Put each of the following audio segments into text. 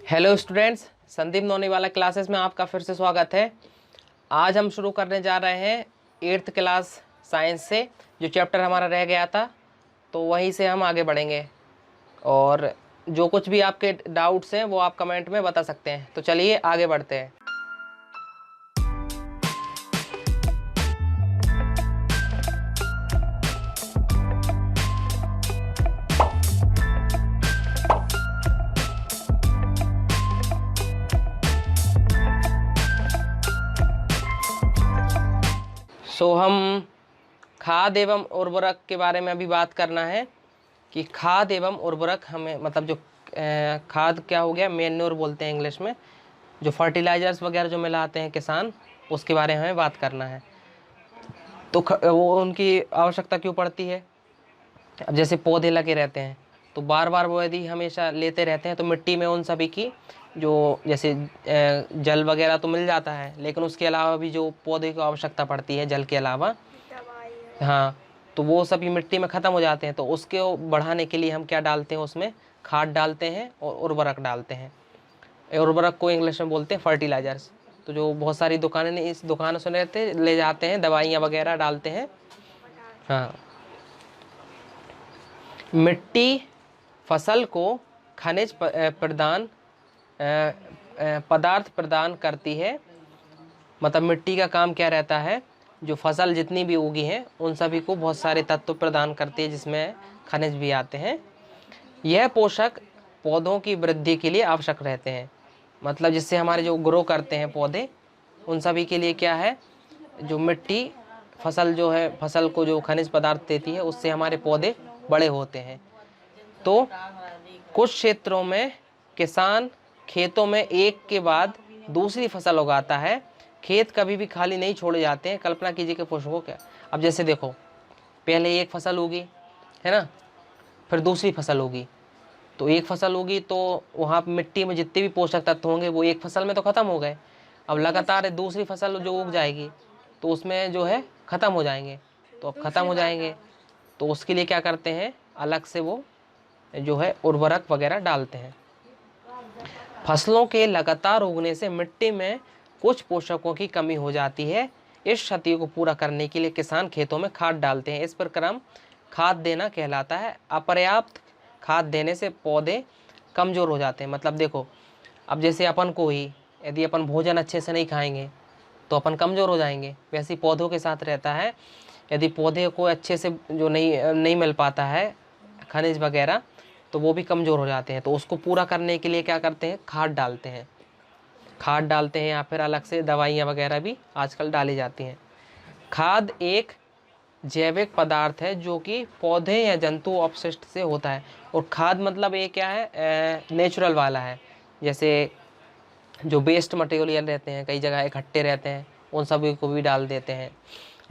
Hello students, Sandeep नोनी वाला classes में आपका फिर से स्वागत है। आज हम शुरू करने जा रहे हैं 8th क्लास साइंस से। जो चैप्टर हमारा रह गया था तो वहीं से हम आगे बढ़ेंगे, और जो कुछ भी आपके डाउट्स हैं वो आप कमेंट में बता सकते हैं। तो चलिए आगे बढ़ते हैं। हम खाद एवं उर्वरक के बारे में अभी बात करना है कि खाद एवं उर्वरक हमें मतलब जो खाद क्या हो गया, मैन्योर बोलते हैं इंग्लिश में, जो फर्टिलाइजर्स वगैरह जो मिलाते हैं किसान, उसके बारे में हमें बात करना है। तो वो उनकी आवश्यकता क्यों पड़ती है। अब जैसे पौधे लगे रहते हैं तो बार बार वो यदि हमेशा लेते रहते हैं तो मिट्टी में उन सभी की जो जैसे जल वगैरह तो मिल जाता है, लेकिन उसके अलावा भी जो पौधे को आवश्यकता पड़ती है जल के अलावा, हाँ, तो वो सभी मिट्टी में ख़त्म हो जाते हैं। तो उसके बढ़ाने के लिए हम क्या डालते हैं, उसमें खाद डालते हैं और उर्वरक डालते हैं। उर्वरक को इंग्लिश में बोलते हैं फर्टिलाइजर्स। तो जो बहुत सारी दुकानें ने इस दुकानों से ले जाते हैं, दवाइयाँ वगैरह डालते हैं। हाँ, मिट्टी फसल को खनिज प्रदान पदार्थ प्रदान करती है। मतलब मिट्टी का काम क्या रहता है, जो फसल जितनी भी उगी हैं उन सभी को बहुत सारे तत्व प्रदान करती है, जिसमें खनिज भी आते हैं। यह पोषक पौधों की वृद्धि के लिए आवश्यक रहते हैं। मतलब जिससे हमारे जो ग्रो करते हैं पौधे, उन सभी के लिए क्या है, जो मिट्टी फसल जो है, फसल को जो खनिज पदार्थ देती है, उससे हमारे पौधे बड़े होते हैं। तो कुछ क्षेत्रों में किसान खेतों में एक के बाद दूसरी फसल उगाता है। खेत कभी भी खाली नहीं छोड़े जाते हैं। कल्पना कीजिए कि पोषकों क्या, अब जैसे देखो, पहले एक फसल उगी है ना, फिर दूसरी फसल उगी, तो एक फसल उगी तो वहाँ मिट्टी में जितने भी पोषक तत्व होंगे वो एक फसल में तो ख़त्म हो गए। अब लगातार दूसरी फसल जो उग जाएगी तो उसमें जो है ख़त्म हो जाएंगे। तो अब ख़त्म हो जाएंगे तो उसके लिए क्या करते हैं, अलग से वो जो है उर्वरक वगैरह डालते हैं। फसलों के लगातार उगने से मिट्टी में कुछ पोषकों की कमी हो जाती है। इस क्षति को पूरा करने के लिए किसान खेतों में खाद डालते हैं। इस प्रक्रम खाद देना कहलाता है। अपर्याप्त खाद देने से पौधे कमज़ोर हो जाते हैं। मतलब देखो, अब जैसे अपन को ही यदि अपन भोजन अच्छे से नहीं खाएंगे तो अपन कमज़ोर हो जाएंगे, वैसे ही पौधों के साथ रहता है। यदि पौधे को अच्छे से जो नहीं मिल पाता है खनिज वगैरह, तो वो भी कमज़ोर हो जाते हैं। तो उसको पूरा करने के लिए क्या करते हैं, खाद डालते हैं। खाद डालते हैं या फिर अलग से दवाइयाँ वगैरह भी आजकल डाली जाती हैं। खाद एक जैविक पदार्थ है जो कि पौधे या जंतु अपशिष्ट से होता है। और खाद मतलब ये क्या है, नेचुरल वाला है। जैसे जो वेस्ट मटेरियल रहते हैं कई जगह इकट्ठे रहते हैं, उन सभी को भी डाल देते हैं।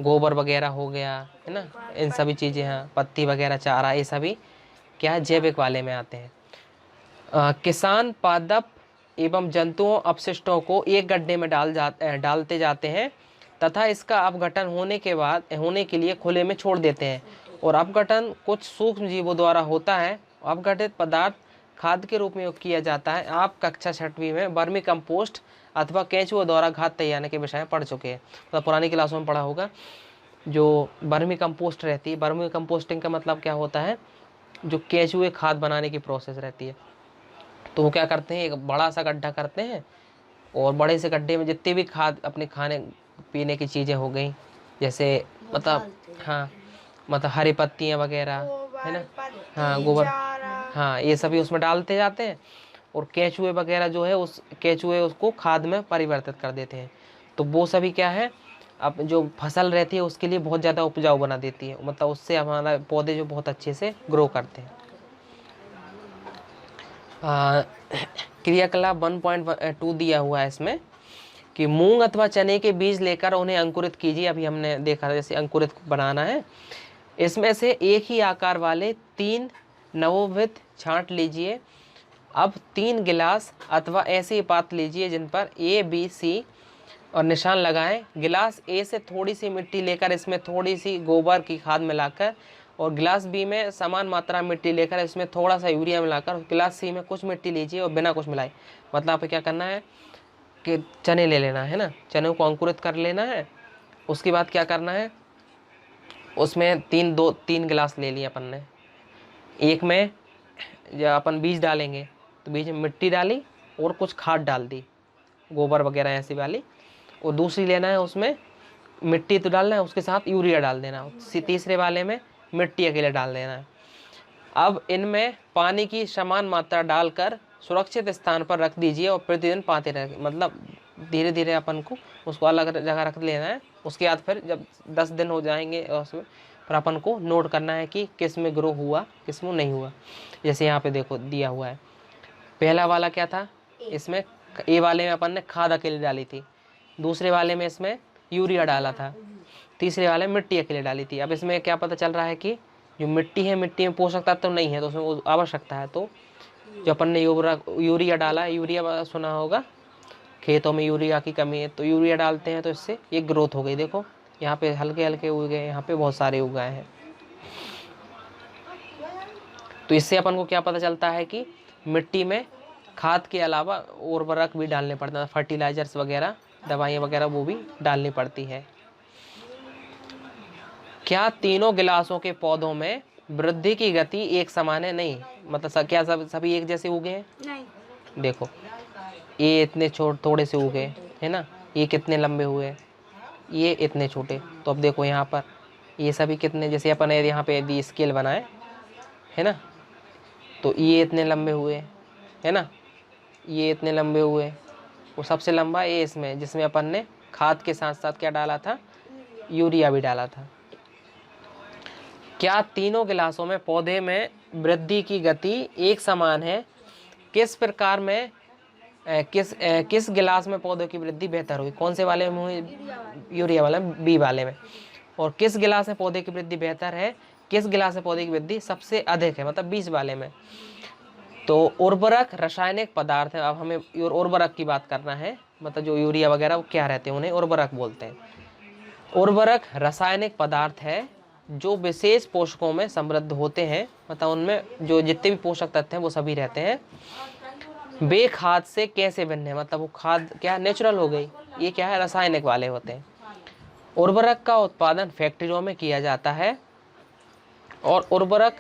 गोबर वगैरह हो गया है ना, इन सभी चीज़ें, हाँ, पत्ती वगैरह, चारा, ये सभी क्या है, जैविक वाले में आते हैं। किसान पादप एवं जंतुओं अपशिष्टों को एक गड्ढे में डालते जाते हैं तथा इसका अपघटन होने के लिए खुले में छोड़ देते हैं। और अपघटन कुछ सूक्ष्म जीवों द्वारा होता है। अपघटित पदार्थ खाद के रूप में उपयोग किया जाता है। आप कक्षा 6वीं में वर्मी कंपोस्ट अथवा केंचुओं द्वारा खाद तैयार के विषय में पढ़ चुके हैं। मतलब पुरानी क्लासों में पढ़ा होगा। जो वर्मी कंपोस्ट रहती है, वर्मी कंपोस्टिंग का मतलब क्या होता है, जो केंचुए खाद बनाने की प्रोसेस रहती है। तो वो क्या करते हैं, एक बड़ा सा गड्ढा करते हैं और बड़े से गड्ढे में जितनी भी खाद अपने खाने पीने की चीज़ें हो गई, जैसे मतलब, हाँ, मतलब हरी पत्तियाँ वगैरह है ना, हाँ, गोबर, हाँ, ये सभी उसमें डालते जाते हैं। और केंचुए वगैरह जो है, उस केंचुए उसको खाद में परिवर्तित कर देते हैं। तो वो सभी क्या है, अब जो फसल रहती है उसके लिए बहुत ज़्यादा उपजाऊ बना देती है। मतलब उससे हमारा पौधे जो बहुत अच्छे से ग्रो करते हैं। क्रियाकलाप 1.2 दिया हुआ है इसमें कि मूंग अथवा चने के बीज लेकर उन्हें अंकुरित कीजिए। अभी हमने देखा जैसे अंकुरित बनाना है। इसमें से एक ही आकार वाले 3 नवोदित छांट लीजिए। अब 3 गिलास अथवा ऐसी पात्र लीजिए जिन पर A, B, C और निशान लगाएं। गिलास A से थोड़ी सी मिट्टी लेकर इसमें थोड़ी सी गोबर की खाद मिलाकर और गिलास बी में समान मात्रा में मिट्टी लेकर इसमें थोड़ा सा यूरिया मिलाकर गिलास सी में कुछ मिट्टी लीजिए और बिना कुछ मिलाए। मतलब आप क्या करना है कि चने ले लेना है ना, चने को अंकुरित कर लेना है। उसके बाद क्या करना है, उसमें 3 गिलास ले लिए अपन ने। एक में जब अपन बीज डालेंगे तो बीज में मिट्टी डाली और कुछ खाद डाल दी, गोबर वगैरह ऐसी वाली। और दूसरी लेना है, उसमें मिट्टी तो डालना है, उसके साथ यूरिया डाल देना। तीसरे वाले में मिट्टी अकेले डाल देना है। अब इनमें पानी की समान मात्रा डालकर सुरक्षित स्थान पर रख दीजिए और प्रतिदिन पाते रहे। मतलब धीरे धीरे अपन को उसको अलग जगह रख लेना है। उसके बाद फिर जब 10 दिन हो जाएंगे उसमें फिर अपन को नोट करना है कि किस में ग्रो हुआ किस में नहीं हुआ। जैसे यहाँ पे देखो दिया हुआ है, पहला वाला क्या था, इसमें ए वाले में अपन ने खाद अकेले डाली थी, दूसरे वाले में इसमें यूरिया डाला था, तीसरे वाले में मिट्टी अकेले डाली थी। अब इसमें क्या पता चल रहा है कि जो मिट्टी है, मिट्टी में पोषक तत्व तो नहीं है, तो उसमें वो आवश्यकता है। तो जो अपन ने यूरिया डाला है, यूरिया सुना होगा, खेतों में यूरिया की कमी है तो यूरिया डालते हैं, तो इससे ये ग्रोथ हो गई। देखो यहाँ पे हल्के हल्के उग गए, यहाँ पे बहुत सारे उग गए हैं। तो इससे अपन को क्या पता चलता है कि मिट्टी में खाद के अलावा उर्वरक भी डालने पड़ता है, फर्टिलाइजर्स वगैरह, दवाइयाँ वगैरह वो भी डालनी पड़ती है। क्या तीनों गिलासों के पौधों में वृद्धि की गति एक समान है? नहीं। मतलब क्या सभी एक जैसे उगे हैं? नहीं। देखो ये इतने थोड़े से उगे है ना, ये कितने लंबे हुए, ये इतने छोटे। तो अब देखो यहाँ पर ये सभी कितने, जैसे अपन यहाँ पे यदि स्केल बनाए है ना, तो ये इतने लंबे हुए है ना, ये इतने लंबे हुए। वो सबसे लंबा ये इसमें, जिसमें अपन ने खाद के साथ साथ क्या डाला था, यूरिया भी डाला था। क्या तीनों गिलासों में पौधे में वृद्धि की गति एक समान है? किस प्रकार में किस गिलास में पौधों की वृद्धि बेहतर हुई? कौन से वाले में हुई? यूरिया वाले में, बी वाले में। और किस गिलास में पौधे की वृद्धि बेहतर है, किस गिलास में पौधे की वृद्धि सबसे अधिक है? मतलब 20 वाले में। तो उर्वरक रासायनिक पदार्थ है। अब हमें उर्वरक की बात करना है, मतलब जो यूरिया वगैरह वो क्या रहते हैं, उन्हें उर्वरक बोलते हैं। उर्वरक रासायनिक पदार्थ है जो विशेष पोषकों में समृद्ध होते हैं, मतलब उनमें जो जितने भी पोषक तत्व हैं वो सभी रहते हैं। वे खाद से कैसे भिन्न है? मतलब वो खाद क्या नेचुरल हो गई, ये क्या है रासायनिक वाले होते हैं। उर्वरक का उत्पादन फैक्ट्रियों में किया जाता है और उर्वरक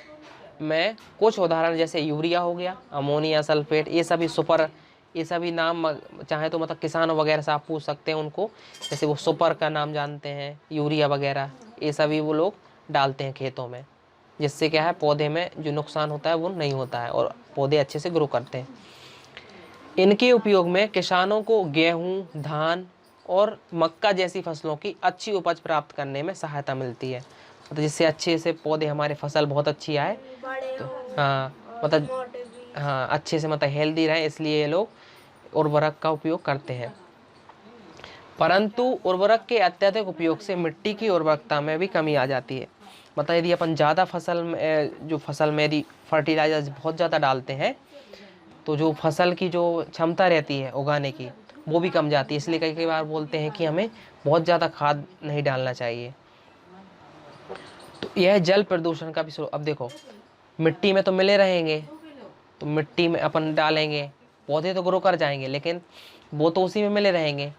में कुछ उदाहरण जैसे यूरिया हो गया, अमोनिया सल्फेट, ये सभी नाम चाहे तो मतलब किसानों वगैरह से आप पूछ सकते हैं उनको, जैसे वो सुपर का नाम जानते हैं, यूरिया वगैरह, ये सभी वो लोग डालते हैं खेतों में, जिससे क्या है पौधे में जो नुकसान होता है वो नहीं होता है और पौधे अच्छे से ग्रो करते हैं। इनके उपयोग में किसानों को गेहूं, धान और मक्का जैसी फसलों की अच्छी उपज प्राप्त करने में सहायता मिलती है। मतलब जिससे अच्छे से पौधे हमारे फसल बहुत अच्छी आए, तो हाँ अच्छे से मतलब हेल्दी रहे, इसलिए ये लोग उर्वरक का उपयोग करते हैं। परंतु उर्वरक के अत्यधिक उपयोग से मिट्टी की उर्वरकता में भी कमी आ जाती है। मतलब यदि अपन ज़्यादा फसल में यदि फर्टिलाइजर्स बहुत ज़्यादा डालते हैं तो जो फसल की जो क्षमता रहती है उगाने की वो भी कम जाती है। इसलिए कई कई बार बोलते हैं कि हमें बहुत ज़्यादा खाद नहीं डालना चाहिए। तो यह जल प्रदूषण का भी स्रोत। अब देखो मिट्टी में तो मिले रहेंगे, तो मिट्टी में अपन डालेंगे, पौधे तो ग्रो कर जाएंगे, लेकिन वो तो उसी में मिले रहेंगे।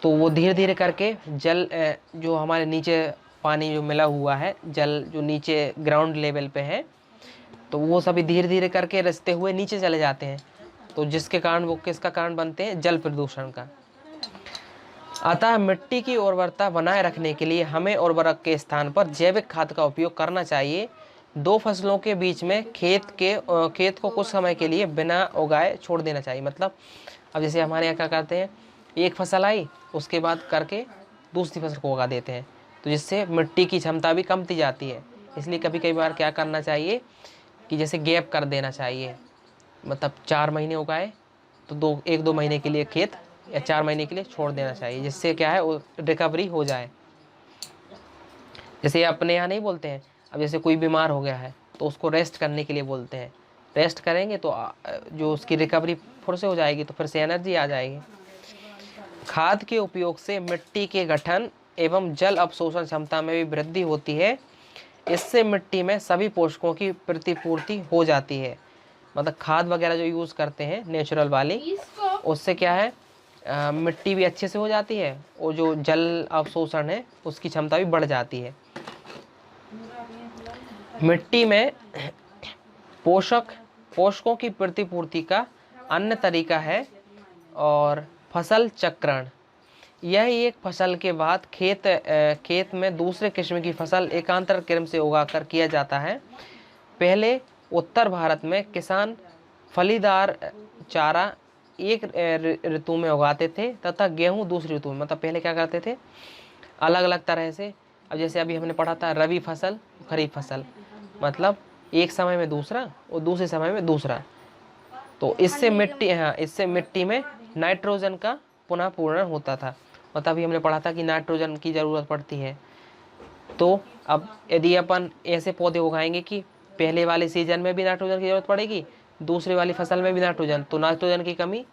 तो वो धीरे धीरे करके जल जो हमारे नीचे पानी जो मिला हुआ है, जल जो नीचे ग्राउंड लेवल पे है, तो वो सभी धीरे धीरे करके रिसते हुए नीचे चले जाते हैं। तो जिसके कारण वो किसका कारण बनते हैं? जल प्रदूषण का। अतः मिट्टी की उर्वरता बनाए रखने के लिए हमें उर्वरक के स्थान पर जैविक खाद का उपयोग करना चाहिए। 2 फसलों के बीच में खेत को कुछ समय के लिए बिना उगाए छोड़ देना चाहिए। मतलब अब जैसे हमारे यहाँ क्या करते हैं, एक फसल आई उसके बाद करके दूसरी फसल को उगा देते हैं, तो जिससे मिट्टी की क्षमता भी कमती जाती है। इसलिए कभी कई बार क्या करना चाहिए कि जैसे गैप कर देना चाहिए, मतलब 4 महीने उगाए तो 1-2 महीने के लिए खेत या 4 महीने के लिए छोड़ देना चाहिए, जिससे क्या है रिकवरी हो जाए। जैसे अपने यहाँ नहीं बोलते हैं, अब जैसे कोई बीमार हो गया है तो उसको रेस्ट करने के लिए बोलते हैं, रेस्ट करेंगे तो जो उसकी रिकवरी फिर से हो जाएगी, तो फिर से एनर्जी आ जाएगी। खाद के उपयोग से मिट्टी के गठन एवं जल अवशोषण क्षमता में भी वृद्धि होती है। इससे मिट्टी में सभी पोषकों की प्रतिपूर्ति हो जाती है। मतलब खाद वगैरह जो यूज़ करते हैं नेचुरल वाली, उससे क्या है मिट्टी भी अच्छे से हो जाती है और जो जल अवशोषण है उसकी क्षमता भी बढ़ जाती है। मिट्टी में पोषकों की प्रतिपूर्ति का अन्य तरीका है और फसल चक्रण। यह एक फसल के बाद खेत में दूसरे किस्म की फसल एकांतर क्रम से उगाकर किया जाता है। पहले उत्तर भारत में किसान फलीदार चारा एक ऋतु में उगाते थे तथा गेहूं दूसरी ऋतु में। मतलब पहले क्या करते थे अलग अलग तरह से। अब जैसे अभी हमने पढ़ा था रबी फसल खरीफ फसल, मतलब एक समय में दूसरा और दूसरे समय में दूसरा। तो इससे मिट्टी में नाइट्रोजन का पुनः पूरण होता था। मतलब अभी हमने पढ़ा था कि नाइट्रोजन की ज़रूरत पड़ती है। तो अब यदि अपन ऐसे पौधे उगाएंगे कि पहले वाले सीजन में भी नाइट्रोजन की ज़रूरत पड़ेगी, दूसरे वाली फसल में भी नाइट्रोजन, तो नाइट्रोजन की कमी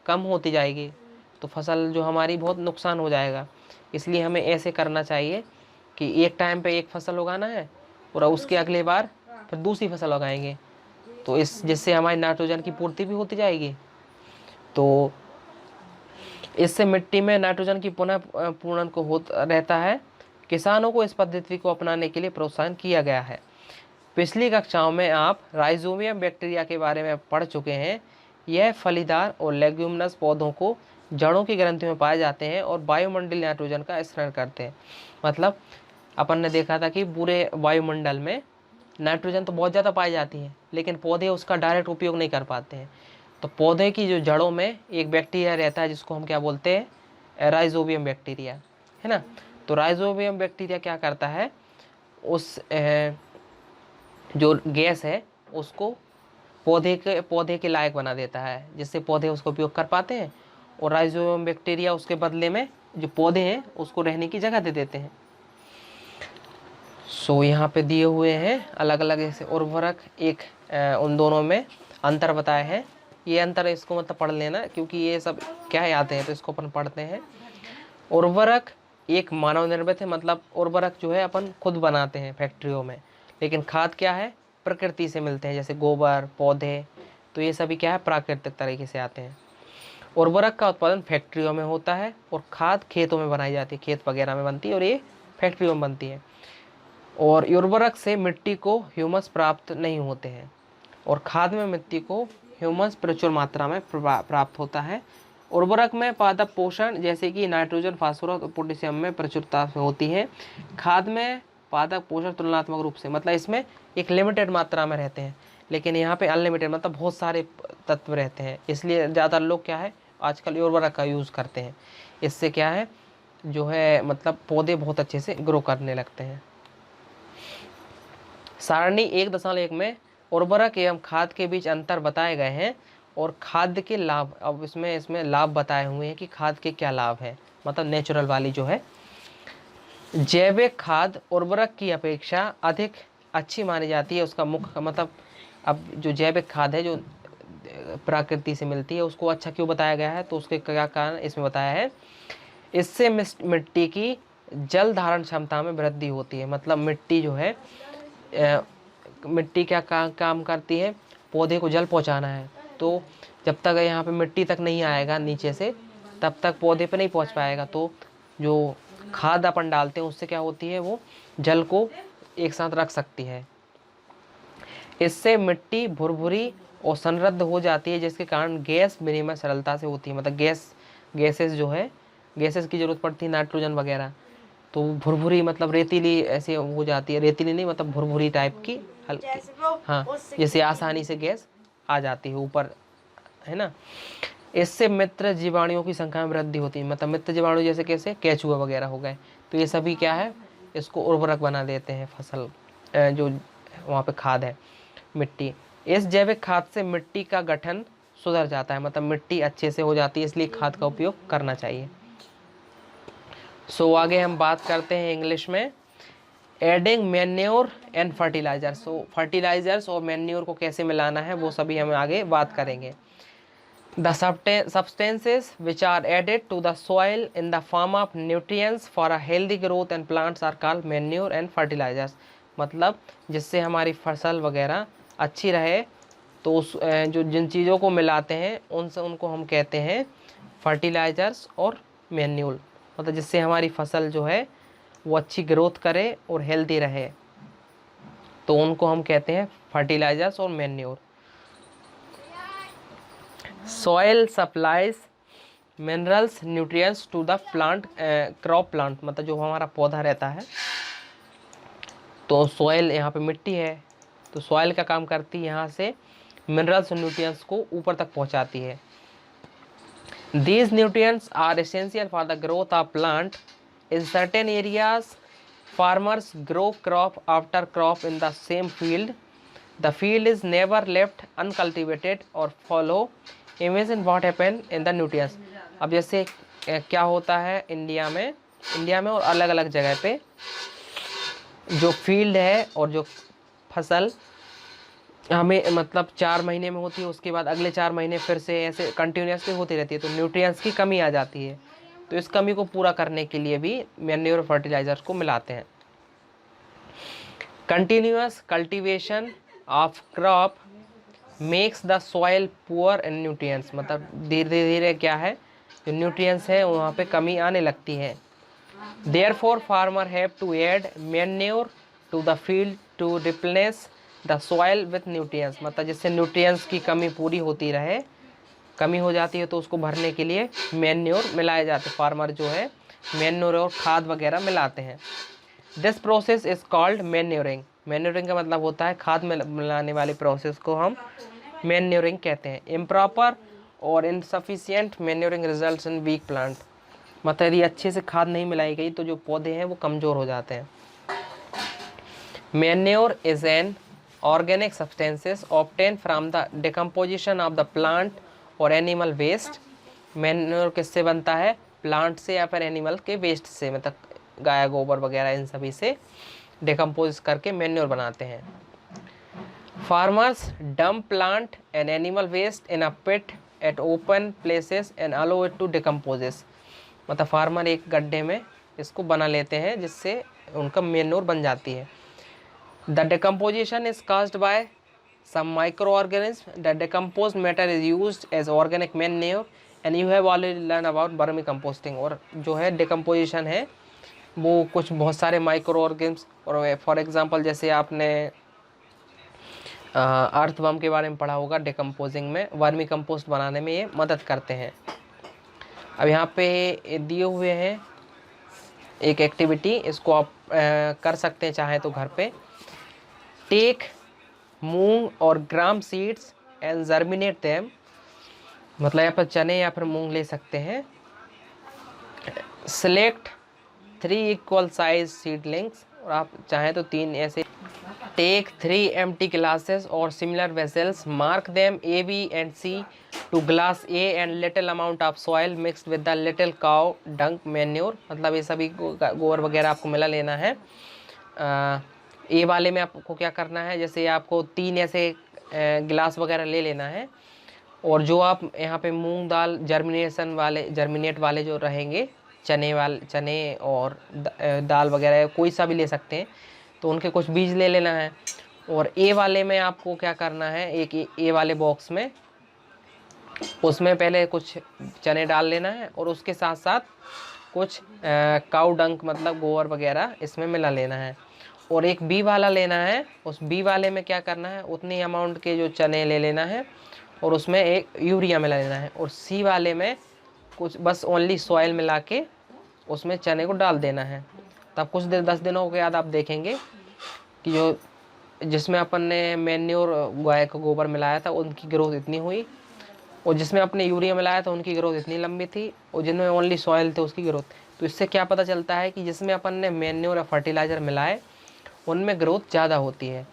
कम होती जाएगी, तो फसल जो हमारी बहुत नुकसान हो जाएगा। इसलिए हमें ऐसे करना चाहिए कि एक टाइम पे एक फसल उगाना है और उसके अगले बार फिर दूसरी फसल उगाएंगे, तो जिससे हमारी नाइट्रोजन की पूर्ति भी होती जाएगी। तो इससे मिट्टी में नाइट्रोजन की पुनः पूरण को होता रहता है। किसानों को इस पद्धति को अपनाने के लिए प्रोत्साहन किया गया है। पिछली कक्षाओं में आप राइजोबियम बैक्टीरिया के बारे में पढ़ चुके हैं। यह फलीदार और लेग्यूमिनस पौधों को जड़ों की ग्रंथियों में पाए जाते हैं और वायुमंडलीय नाइट्रोजन का स्खलन करते हैं। मतलब अपन ने देखा था कि पूरे वायुमंडल में नाइट्रोजन तो बहुत ज़्यादा पाई जाती है, लेकिन पौधे उसका डायरेक्ट उपयोग नहीं कर पाते हैं। तो पौधे की जो जड़ों में एक बैक्टीरिया रहता है जिसको हम क्या बोलते हैं राइजोबियम बैक्टीरिया, है ना। तो राइजोबियम बैक्टीरिया क्या करता है, उस जो गैस है उसको पौधे के लायक बना देता है, जिससे पौधे उसका उपयोग कर पाते हैं। और राइजोबियम बैक्टीरिया उसके बदले में जो पौधे हैं उसको रहने की जगह दे देते हैं। सो यहाँ पे दिए हुए हैं अलग अलग ऐसे उर्वरक, एक उन दोनों में अंतर बताए हैं। ये अंतर इसको मतलब पढ़ लेना, क्योंकि ये सब क्या आते हैं तो इसको अपन पढ़ते हैं। उर्वरक एक मानव निर्मित है, मतलब उर्वरक जो है अपन खुद बनाते हैं फैक्ट्रियों में, लेकिन खाद क्या है प्रकृति से मिलते हैं, जैसे गोबर पौधे, तो ये सभी क्या है प्राकृतिक तरीके से आते हैं। उर्वरक का उत्पादन फैक्ट्रियों में होता है और खाद खेतों में बनाई जाती है, खेत वगैरह में बनती है और ये फैक्ट्रियों में बनती है। और उर्वरक से मिट्टी को ह्यूमस प्राप्त नहीं होते हैं और खाद में मिट्टी को ह्यूमस प्रचुर मात्रा में प्राप्त होता है। उर्वरक में पादप पोषण जैसे कि नाइट्रोजन फास्फोरस और पोटेशियम में प्रचुरता होती है। खाद में पादप पोषण तुलनात्मक रूप से, मतलब इसमें एक लिमिटेड मात्रा में रहते हैं, लेकिन यहाँ पे अनलिमिटेड, मतलब बहुत सारे तत्व रहते हैं। इसलिए ज़्यादा लोग क्या है आजकल उर्वरक का यूज़ करते हैं। इससे क्या है जो है मतलब पौधे बहुत अच्छे से ग्रो करने लगते हैं। सारणी 1.1 में उर्वरक एवं खाद के बीच अंतर बताए गए हैं और खाद के लाभ। अब इसमें लाभ बताए हुए हैं कि खाद के क्या लाभ हैं, मतलब नेचुरल वाली जो है। जैविक खाद उर्वरक की अपेक्षा अधिक अच्छी मानी जाती है। उसका मुख्य मतलब, अब जो जैविक खाद है जो प्रकृति से मिलती है उसको अच्छा क्यों बताया गया है, तो उसके क्या कारण इसमें बताया है। इससे मिट्टी की जल धारण क्षमता में वृद्धि होती है। मतलब मिट्टी जो है मिट्टी क्या काम करती है, पौधे को जल पहुंचाना है। तो जब तक यहाँ पे मिट्टी तक नहीं आएगा नीचे से, तब तक पौधे पे नहीं पहुंच पाएगा। तो जो खाद अपन डालते हैं उससे क्या होती है, वो जल को एक साथ रख सकती है। इससे मिट्टी भुरभुरी और संरद्ध हो जाती है, जिसके कारण गैस विनिमय सरलता से होती है। मतलब गैसेस जो है, गैसेस की जरूरत पड़ती है नाइट्रोजन वगैरह, तो भुरभुरी मतलब रेतीली ऐसे हो जाती है, रेतीली नहीं मतलब भुरभुरी टाइप की हल्की, हाँ, जैसे आसानी से गैस आ जाती है ऊपर, है ना। इससे मित्र जीवाणुओं की संख्या में वृद्धि होती है। मतलब मित्र जीवाणु जैसे कैसे केचुआ वगैरह हो गए, तो ये सभी क्या है इसको उर्वरक बना देते हैं फसल जो वहाँ पे खाद है मिट्टी। इस जैविक खाद से मिट्टी का गठन सुधर जाता है, मतलब मिट्टी अच्छे से हो जाती है, इसलिए खाद का उपयोग करना चाहिए। सो आगे हम बात करते हैं इंग्लिश में adding manure and fertilizer. So fertilizers और मैन्योर को कैसे मिलाना है वो सभी हम आगे बात करेंगे। The substances which are added to the soil in the form of nutrients for a healthy growth and plants are called manure and fertilizers। मतलब जिससे हमारी फसल वगैरह अच्छी रहे। तो उस जो जिन चीज़ों को मिलाते हैं उनको हम कहते हैं फर्टिलाइजर्स और मैन्यूल, मतलब जिससे हमारी फसल जो है वो अच्छी ग्रोथ करे और हेल्दी रहे, तो उनको हम कहते हैं फर्टिलाइजर्स और manure. Soil supplies minerals nutrients to the plant, crop plant, मतलब जो हमारा पौधा रहता है, तो सॉइल यहाँ पे मिट्टी है, तो सॉइल का काम करती है यहाँ से मिनरल्स और न्यूट्रिएंट्स को ऊपर तक पहुँचाती है। These nutrients are essential for the growth of plant. In certain areas, farmers grow crop after crop in the same field. The field is never left uncultivated or follow. Imagine what happen in the nutrients. अब जैसे क्या होता है India में और अलग अलग जगह पे जो फील्ड है और जो फसल हमें मतलब 4 महीने में होती है, उसके बाद अगले 4 महीने फिर से ऐसे कंटिन्यूसली होती रहती है, तो न्यूट्रिएंट्स की कमी आ जाती है। तो इस कमी को पूरा करने के लिए भी मैन्योर फर्टिलाइजर्स को मिलाते हैं। Continuous cultivation of crop makes the soil poor in nutrients, मतलब धीरे धीरे क्या है जो न्यूट्रिएंट्स है वहाँ पे कमी आने लगती है। Therefore farmer have to add manure to the field to replace the soil with nutrients, मतलब जिससे न्यूट्रिएंट्स की कमी पूरी होती रहे, कमी हो जाती है तो उसको भरने के लिए मैन्योर मिलाए जाते हैं। फार्मर जो है मैन्योर और खाद वगैरह मिलाते हैं। This process is called manuring. Manuring का मतलब होता है खाद मिलाने वाले प्रोसेस को हम मैन्योरिंग कहते हैं। इम्प्रॉपर और insufficient manuring results in weak plant, मतलब यदि अच्छे से खाद नहीं मिलाई गई तो जो पौधे हैं वो कमज़ोर हो जाते हैं। Manure is an organic substances obtained from the decomposition of the plant or animal waste। Manure किससे बनता है? प्लांट से या फिर एनिमल के वेस्ट से, मतलब गाय गोबर वगैरह इन सभी से डिकम्पोज करके मैन्योर बनाते हैं। Farmers dump plant and animal waste in a pit at open places and allow it to decomposes, मतलब फार्मर एक गड्ढे में इसको बना लेते हैं जिससे उनका मैन्योर बन जाती है। The decomposition is caused by some microorganisms. The decomposed matter is used as organic manure and you have already learned about vermicomposting। और जो है decomposition है वो कुछ बहुत सारे माइक्रो और फॉर एग्जांपल जैसे आपने अर्थवर्म के बारे में पढ़ा होगा, डिकम्पोजिंग में वर्मी कंपोस्ट बनाने में ये मदद करते हैं। अब यहाँ पे दिए हुए हैं एक एक्टिविटी, इसको आप कर सकते हैं चाहे तो घर पे। टेक मूंग और ग्राम सीड्स एंड जर्मिनेट देम, मतलब यहाँ पर चने या फिर मूंग ले सकते हैं। सिलेक्ट 3 इक्वल साइज सीडलिंग्स, और आप चाहें तो 3 ऐसे। टेक 3 एम्प्टी ग्लासेस और similar vessels, mark them A, B and C to glass A and little amount of soil mixed with the little cow dung manure, मतलब ये सभी गोबर वगैरह आपको मिला लेना है। ए वाले में आपको क्या करना है, जैसे आपको 3 ऐसे गिलास वगैरह ले लेना है, और जो आप यहाँ पे मूंग दाल जर्मिनेट वाले जो रहेंगे चने और दाल वगैरह कोई सा भी ले सकते हैं, तो उनके कुछ बीज ले लेना है। और ए वाले में आपको क्या करना है, एक ए वाले बॉक्स में उसमें पहले कुछ चने डाल लेना है और उसके साथ साथ कुछ काऊ डंक मतलब गोबर वगैरह इसमें मिला लेना है। और एक बी वाला लेना है, उस बी वाले में क्या करना है, उतनी अमाउंट के जो चने ले लेना है और उसमें एक यूरिया मिला लेना है। और सी वाले में कुछ बस ओनली सॉइल मिला के उसमें चने को डाल देना है। तब कुछ देर 10 दिनों के बाद आप देखेंगे कि जो जिसमें अपन ने मैन्योर गाय का गोबर मिलाया था उनकी ग्रोथ इतनी हुई, और जिसमें अपने यूरिया मिलाया था उनकी ग्रोथ इतनी लंबी थी, और जिनमें ओनली सॉइल थे उसकी ग्रोथ। तो इससे क्या पता चलता है कि जिसमें अपन ने मैन्योर या फर्टिलाइज़र मिलाए उनमें ग्रोथ ज़्यादा होती है।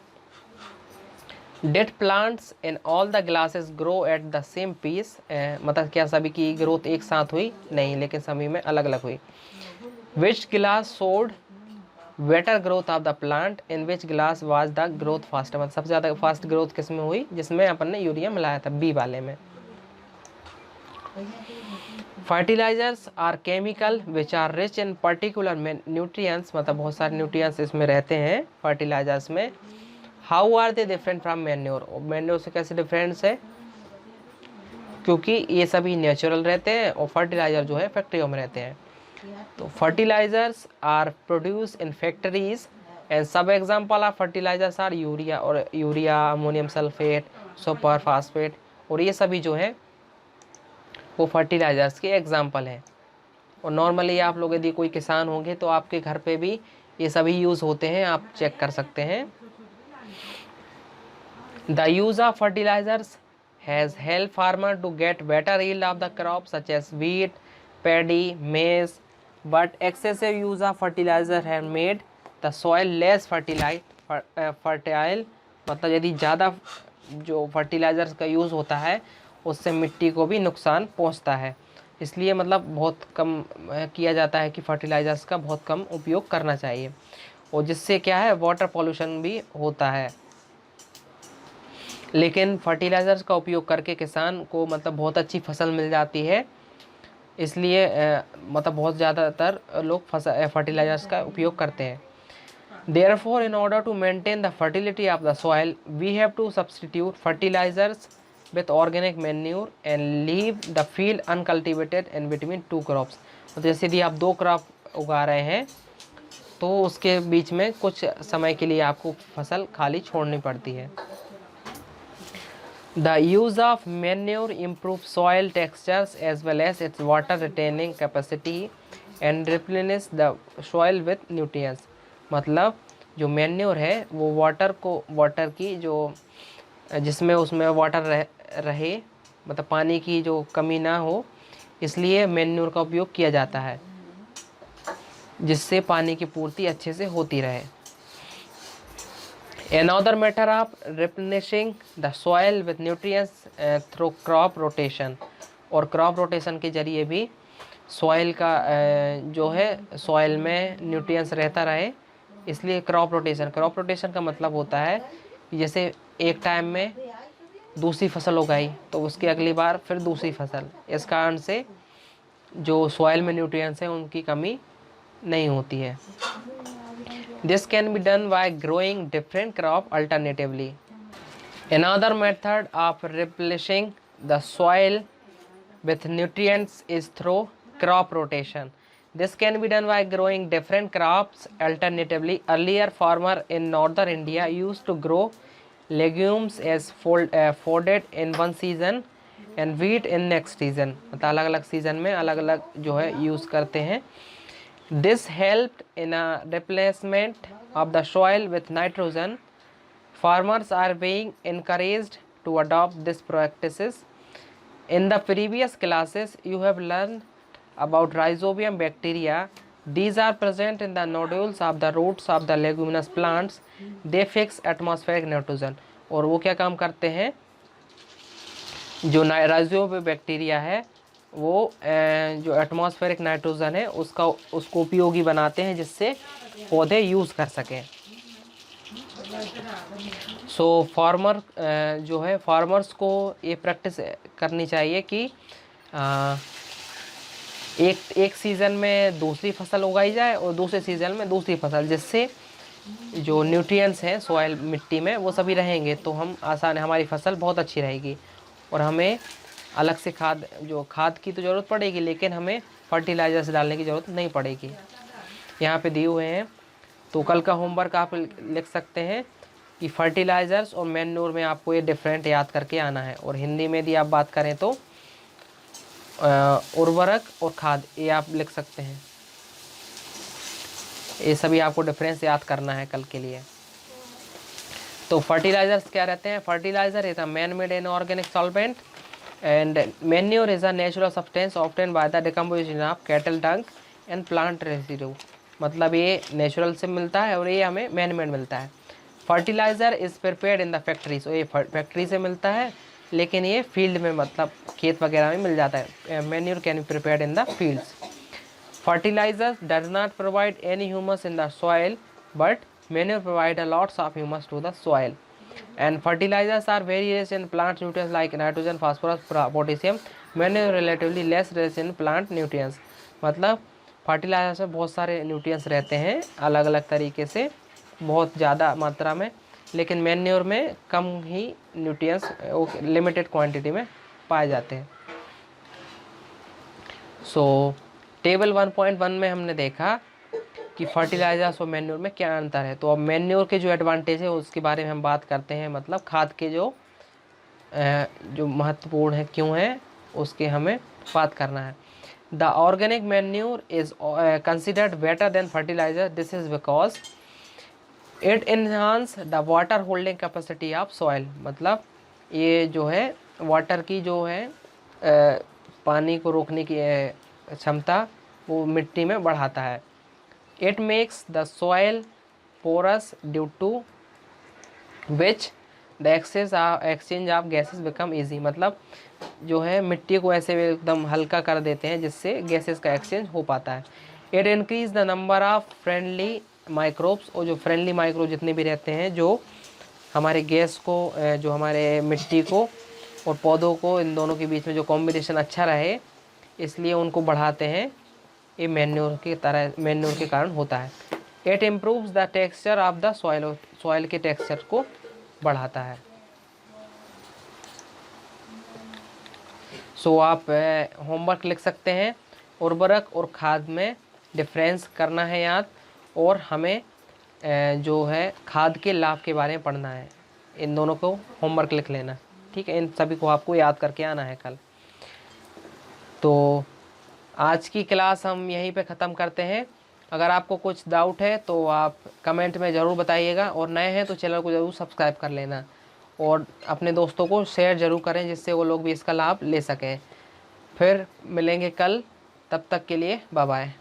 Dead plants in all the glasses grow at the same pace, मतलब क्या सभी की ग्रोथ एक साथ हुई? नहीं, लेकिन सभी में अलग अलग हुई। Which glass showed better growth of the plant, in which glass was the growth fast, मतलब सबसे ज़्यादा फास्ट ग्रोथ किस में हुई? जिसमें अपन ने यूरिया मिलाया था, बी वाले में। Fertilizers are chemical which are rich in particular nutrients, मतलब बहुत सारे न्यूट्रिएंट्स इसमें रहते हैं फर्टिलाइजर्स में। How are they different from manure, manure से कैसे डिफरेंस है, क्योंकि ये सभी नेचुरल रहते हैं और फर्टिलाइजर जो है फैक्ट्रियों में रहते हैं। तो fertilisers are produce in factories and सब example of fertilisers are urea, और urea, ammonium sulphate, super phosphate, और ये सभी जो है वो फर्टिलाइजर्स के एग्जाम्पल हैं। और नॉर्मली आप लोग यदि कोई किसान होंगे तो आपके घर पे भी ये सभी यूज़ होते हैं, आप चेक कर सकते हैं। The use of fertilizers has helped farmer to get better yield of the crops such as wheat, paddy, maize, but excessive use of fertilizer have made the soil less fertile, मतलब यदि ज़्यादा जो fertilisers का use होता है उससे मिट्टी को भी नुकसान पहुंचता है। इसलिए मतलब बहुत कम किया जाता है कि फर्टिलाइजर्स का बहुत कम उपयोग करना चाहिए, और जिससे क्या है वाटर पॉल्यूशन भी होता है। लेकिन फर्टिलाइज़र्स का उपयोग करके किसान को मतलब बहुत अच्छी फसल मिल जाती है, इसलिए मतलब बहुत ज़्यादातर लोग फर्टिलाइज़र्स का उपयोग करते हैं। Therefore, in order to maintain the fertility of the soil, we have to substitute fertilizers with organic manure and leave the field uncultivated in between two crops। तो जैसे यदि आप 2 क्रॉप उगा रहे हैं तो उसके बीच में कुछ समय के लिए आपको फसल खाली छोड़नी पड़ती है। The use of manure improves soil textures as well as its water retaining capacity and replenish the soil with nutrients। मतलब जो मैन्योर है वो वाटर की जो जिसमें उसमें वाटर रहे, मतलब पानी की जो कमी ना हो, इसलिए मैन्योर का उपयोग किया जाता है, जिससे पानी की पूर्ति अच्छे से होती रहे। Another method of replenishing the soil with nutrients through crop rotation, और क्रॉप रोटेशन के जरिए भी सॉइल का जो है सॉइल में न्यूट्रिएंट्स रहता रहे, इसलिए क्रॉप रोटेशन का मतलब होता है जैसे एक टाइम में दूसरी फसल उगाई तो उसके अगली बार फिर दूसरी फसल, इस कारण से जो सॉइल में न्यूट्रिएंट्स हैं उनकी कमी नहीं होती है। This can be done by growing different crop alternatively. Another method of replenishing the soil with nutrients is through crop rotation. This can be done by growing different crops alternatively. Earlier, farmers in northern India used to grow legumes as folded in one season and wheat in next season। मतलब अलग अलग season में अलग अलग जो है use करते हैं। This helped in a replacement of the soil with nitrogen. Farmers are being encouraged to adopt these practices. In the previous classes, you have learned about rhizobium bacteria. These are present in the nodules of the roots of the leguminous plants. They fix atmospheric nitrogen। और वो क्या काम करते हैं, जो rhizobium bacteria है वो जो एटमॉस्फेरिक नाइट्रोजन है उसको उपयोगी बनाते हैं, जिससे पौधे यूज़ कर सकें। सो जो है फार्मर्स को ये प्रैक्टिस करनी चाहिए कि एक सीज़न में दूसरी फसल उगाई जाए और दूसरे सीज़न में दूसरी फसल, जिससे जो न्यूट्रिएंट्स हैं सॉइल मिट्टी में वो सभी रहेंगे, तो हमारी फसल बहुत अच्छी रहेगी। और हमें अलग से खाद की तो ज़रूरत पड़ेगी, लेकिन हमें फर्टिलाइजर्स डालने की ज़रूरत नहीं पड़ेगी। यहाँ पे दिए हुए हैं, तो कल का होमवर्क आप लिख सकते हैं कि फर्टिलाइजर्स और मैन्योर में आपको ये डिफरेंट याद करके आना है। और हिंदी में यदि आप बात करें तो उर्वरक और खाद, ये आप लिख सकते हैं। ये सभी आपको डिफरेंस याद करना है कल के लिए। तो फर्टिलाइजर्स क्या रहते हैं? Fertilizer is a man made inorganic solvent and manure is a natural substance obtained by the decomposition of cattle dung and plant residue. मतलब ये नेचुरल से मिलता है और ये हमें मैन मेड मिलता है। Fertiliser is prepared in the factory, so ये फैक्ट्री से मिलता है, लेकिन ये फील्ड में मतलब खेत वगैरह में मिल जाता है। Manure can be prepared in the fields. Fertilizers does not provide any humus in the soil, but manure provide a lots of humus to the soil. And fertilizers are very rich in plant nutrients like nitrogen, phosphorus, potassium. Manure relatively less rich in plant nutrients, मतलब fertiliser में बहुत सारे nutrients रहते हैं अलग अलग तरीके से, बहुत ज़्यादा मात्रा में, लेकिन मैन्योर में कम ही न्यूट्रिएंट्स लिमिटेड क्वांटिटी में पाए जाते हैं। सो टेबल 1.1 में हमने देखा कि फर्टिलाइजर्स और मैन्योर में क्या अंतर है। तो अब मैन्योर के जो एडवांटेज है उसके बारे में हम बात करते हैं, मतलब खाद के जो महत्वपूर्ण है क्यों है उसके हमें बात करना है। The organic manure is considered better than fertilizer, this is because it enhance the water holding capacity of soil, मतलब ये जो है वाटर की जो है पानी को रोकने की क्षमता वो मिट्टी में बढ़ाता है। It makes the soil porous due to which the exchange of gases become easy, मतलब जो है मिट्टी को ऐसे एकदम हल्का कर देते हैं जिससे गैसेस का एक्सचेंज हो पाता है। It increase the number of friendly microbes, और जो फ्रेंडली माइक्रोब जितने भी रहते हैं जो हमारे गैस को जो हमारे मिट्टी को और पौधों को, इन दोनों के बीच में जो कॉम्बिनेशन अच्छा रहे इसलिए उनको बढ़ाते हैं। ये मैन्योर के कारण होता है। It improves the texture of the soil, soil के टेक्सचर को बढ़ाता है। सो आप होमवर्क लिख सकते हैं, उर्वरक और खाद में डिफरेंस करना है याद, और हमें जो है खाद के लाभ के बारे में पढ़ना है। इन दोनों को होमवर्क लिख लेना, ठीक है। इन सभी को आपको याद करके आना है कल। तो आज की क्लास हम यहीं पे ख़त्म करते हैं। अगर आपको कुछ डाउट है तो आप कमेंट में ज़रूर बताइएगा, और नए हैं तो चैनल को ज़रूर सब्सक्राइब कर लेना, और अपने दोस्तों को शेयर ज़रूर करें जिससे वो लोग भी इसका लाभ ले सकें। फिर मिलेंगे कल, तब तक के लिए बाय बाय।